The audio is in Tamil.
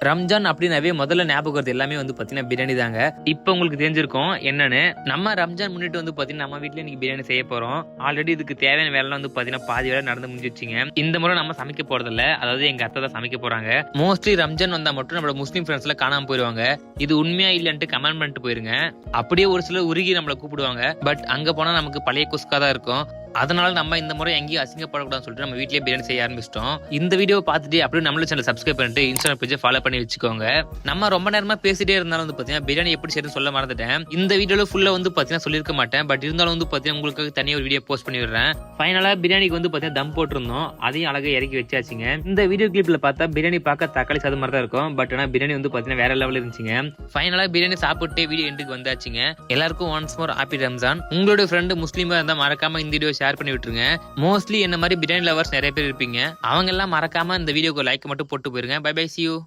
ரம்ஜான் அப்படின்னாவே முதல்ல ஞாபகம் வருது எல்லாமே வந்து பாத்தீங்கன்னா பிரியாணி தாங்க. இப்ப உங்களுக்கு தெரிஞ்சிருக்கும் என்னன்னு. நம்ம ரம்ஜான் முன்னிட்டு வந்து பாத்தீங்கன்னா நம்ம வீட்டுல இன்னைக்கு பிரியாணி செய்ய போறோம். ஆல்ரெடி இதுக்கு தேவையான வேலை வந்து பாத்தீங்கன்னா பாதி வேலை நடந்து முடிஞ்சிருச்சுங்க. இந்த முறை நம்ம சமைக்க போறது இல்ல, அதாவது எங்க அத்தை தான் சமைக்க போறாங்க. மோஸ்ட்லி ரம்ஜான் வந்தா மட்டும் நம்மளோட முஸ்லீம் ஃப்ரெண்ட்ஸ் எல்லாம் காணாம போயிருவாங்க. இது உண்மையா இல்லன்ட்டு கமெண்ட் பண்ணிட்டு போயிருங்க. அப்படியே ஒரு சிலர் உருகி நம்மளை கூப்பிடுவாங்க. பட் அங்க போனா நமக்கு பழைய குஸ்கா தான் இருக்கும். அதனால நம்ம இந்த முறை எங்கேயும் அசிங்கப்படக்கூடாதுன்னு சொல்லிட்டு நம்ம வீட்லயே பிரியாணி செய்ய ஆரம்பிச்சிட்டோம். இந்த வீடியோ பார்த்துட்டு அப்படியே நம்மள சேனல் சப்ஸ்கிரைப் பண்ணிட்டு இன்ஸ்டாகிராம் பேஜை ஃபாலோ பண்ணி வச்சுக்கோங்க. நம்ம ரொம்ப நேரமா பேசிட்டே இருந்தாலும் வந்து பாத்தீங்கன்னா பிரியாணி எப்படி செய்யறது சொல்ல மறந்துட்டேன். இந்த வீடியோல ஃபுல்லா வந்து பாத்தீங்கன்னா சொல்லிருக்க மாட்டேன். பட் இருந்தாலும் வந்து பாத்தீங்கன்னா உங்களுக்கு தனியாக ஒரு வீடியோ போஸ்ட் பண்ணி விடுறேன். ஃபைனலா பிரியாணிக்கு வந்து பாத்தீங்கன்னா தம் போட்டிருந்தோம். அதையும் அழகா இறக்கி வச்சாச்சுங்க. இந்த வீடியோ கிளிப்ல பார்த்தா பிரியாணி பார்க்க தக்காளி சாதம் மாதிரி தான் இருக்கும். பட் ஆனா பிரியாணி வந்து பாத்தீங்கன்னா வேற லெவலில் இருந்துச்சுங்க. ஃபைனலா பிரியாணி சாப்பிட்டு வீடியோ எண்டுக்கு வந்தாச்சுங்க. எல்லாருக்கும் ஒன்ஸ் மோர் ஹாப்பி ரம்ஜான். உங்களோட ஃப்ரெண்டு முஸ்லீமா இருந்தா மறக்காம இந்த வீடியோ ஷேர் பண்ணி விட்டுருங்க. மோஸ்ட்லி என்ன மாதிரி பிரியாணி லவர்ஸ் நிறைய பேர் இருப்பீங்க. அவங்க எல்லாம் மறக்காம இந்த வீடியோக்கு லைக் மட்டும் போட்டு போயிருங்க. Bye bye, see you.